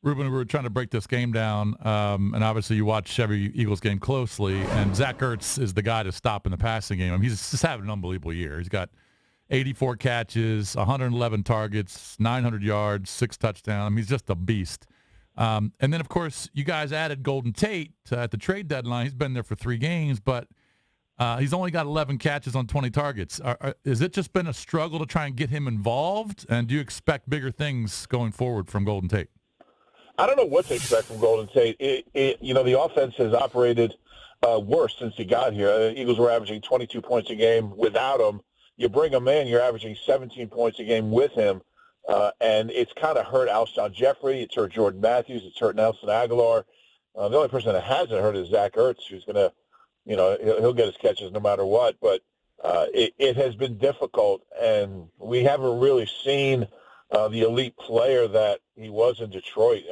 Ruben, we were trying to break this game down, and obviously you watch every Eagles game closely, and Zach Ertz is the guy to stop in the passing game. I mean, he's just having an unbelievable year. He's got 84 catches, 111 targets, 900 yards, 6 touchdowns. I mean, he's just a beast. And then, of course, you guys added Golden Tate at the trade deadline. He's been there for 3 games, but he's only got 11 catches on 20 targets. Has it just been a struggle to try and get him involved, and do you expect bigger things going forward from Golden Tate? I don't know what to expect from Golden Tate. The offense has operated worse since he got here. The Eagles were averaging 22 points a game without him. You bring him in, you're averaging 17 points a game with him, and it's kind of hurt Alshon Jeffrey. It's hurt Jordan Matthews. It's hurt Nelson Aguilar. The only person that hasn't hurt is Zach Ertz, who's going to, he'll get his catches no matter what. But it has been difficult, and we haven't really seen the elite player that he was in Detroit.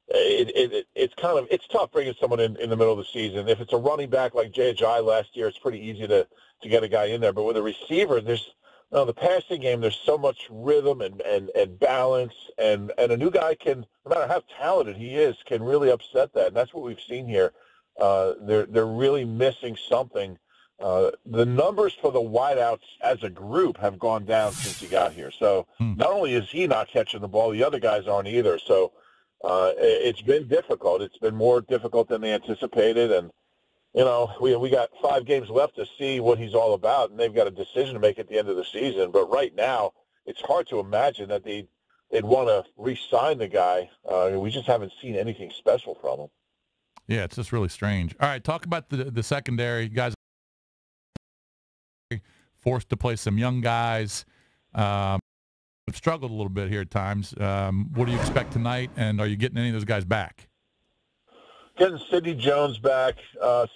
It's tough bringing someone in the middle of the season. If it's a running back like J.J. last year, it's pretty easy to get a guy in there. But with a receiver, there's the passing game. There's so much rhythm and balance, and a new guy can, no matter how talented he is, can really upset that. And that's what we've seen here. They're really missing something. The numbers for the wideouts as a group have gone down since he got here. So not only is he not catching the ball, the other guys aren't either. So it's been difficult. It's been more difficult than they anticipated. And, we got 5 games left to see what he's all about, and they've got a decision to make at the end of the season. But right now, it's hard to imagine that they'd want to re-sign the guy. We just haven't seen anything special from him. Yeah, it's just really strange. All right, talk about the secondary. You guys forced to play some young guys. Have struggled a little bit here at times. What do you expect tonight, and are you getting any of those guys back? Getting Sidney Jones back,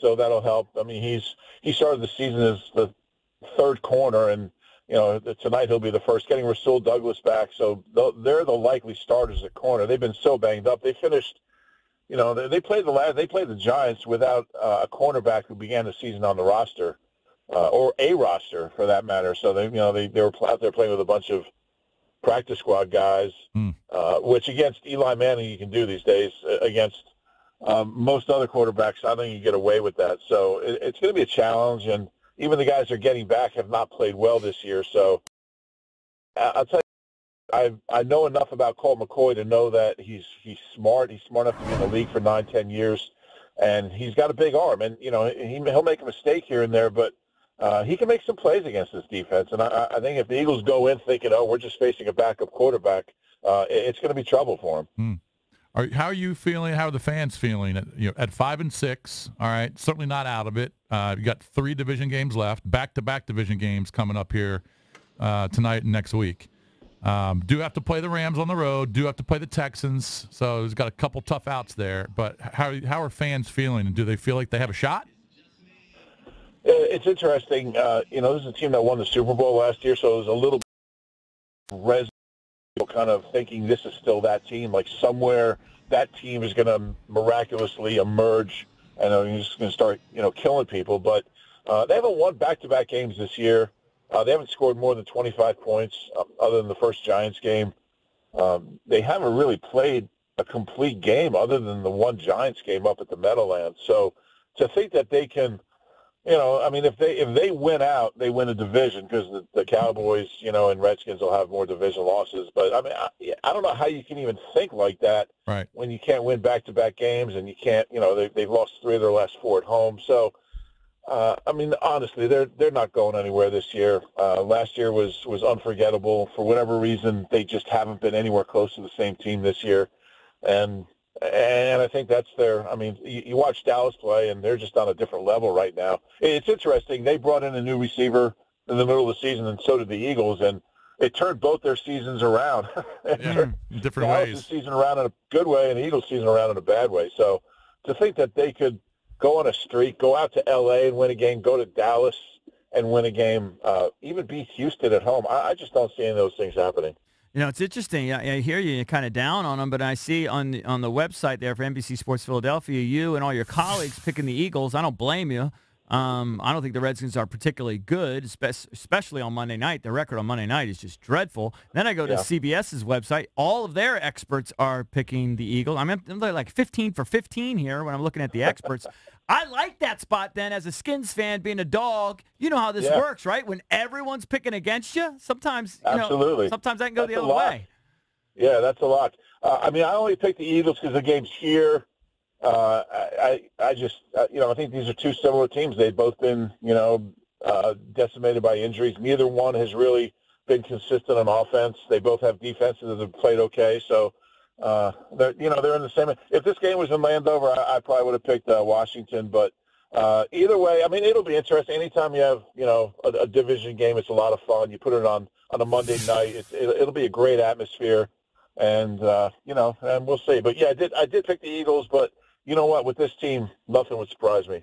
so that'll help. I mean, he started the season as the 3rd corner, and tonight he'll be the first. Getting Rasul Douglas back, so they're the likely starters at corner. They've been so banged up. They finished. They played the Giants without a cornerback who began the season on the roster, or a roster for that matter. So they were out there playing with a bunch of practice squad guys, which against Eli Manning you can do these days. Against most other quarterbacks, I think you get away with that. So it's going to be a challenge, and even the guys they're getting back have not played well this year. So I'll tell you, I know enough about Colt McCoy to know that he's smart. He's smart enough to be in the league for 9-10 years, and he's got a big arm. And he'll make a mistake here and there, but he can make some plays against this defense. And I think if the Eagles go in thinking, we're just facing a backup quarterback, it's going to be trouble for him. How are you feeling? How are the fans feeling? At 5-6, all right, certainly not out of it. You got 3 division games left, back-to-back division games coming up here tonight and next week. Do have to play the Rams on the road. Do have to play the Texans. So he's got a couple tough outs there. But how are fans feeling? And do they feel like they have a shot? It's interesting. This is a team that won the Super Bowl last year, so it was a little bit kind of thinking this is still that team. Like somewhere that team is going to miraculously emerge and they're just going to start, killing people. But they haven't won back-to-back games this year. They haven't scored more than 25 points other than the first Giants game. They haven't really played a complete game other than the one Giants game up at the Meadowlands. So to think that they can, if they win out, they win a division because the Cowboys, and Redskins will have more division losses. But, I don't know how you can even think like that when you can't win back-to-back games and you can't, they've lost 3 of their last 4 at home. So, honestly, they're not going anywhere this year. Last year was unforgettable. For whatever reason, they just haven't been anywhere close to the same team this year. And I think that's you watch Dallas play, and they're just on a different level right now. It's interesting. They brought in a new receiver in the middle of the season, and so did the Eagles, and it turned both their seasons around. Different Dallas' ways. season around in a good way, and the Eagles' season around in a bad way. So to think that they could go on a streak, go out to L.A. and win a game, go to Dallas and win a game, even beat Houston at home, I just don't see any of those things happening. It's interesting. I hear you're kind of down on them, but I see on the website there for NBC Sports Philadelphia, you and all your colleagues picking the Eagles. I don't blame you. I don't think the Redskins are particularly good, especially on Monday night. The record on Monday night is just dreadful. Then I go to CBS's website. All of their experts are picking the Eagles. I'm like 15 for 15 here when I'm looking at the experts. I like that spot then as a Skins fan, being a dog. You know how this works, right? When everyone's picking against you, sometimes sometimes that can go the other way. Yeah, that's a lot. I mean, I only picked the Eagles because the game's here. I think these are two similar teams. They've both been, decimated by injuries. Neither one has really been consistent on offense. They both have defenses that have played okay. So, they're in the same. If this game was in Landover, I probably would have picked Washington. But either way, I mean, it'll be interesting. Anytime you have, a division game, it's a lot of fun. You put it on a Monday night. It'll be a great atmosphere. And, and we'll see. But, yeah, I did pick the Eagles. But you know what? With this team, nothing would surprise me.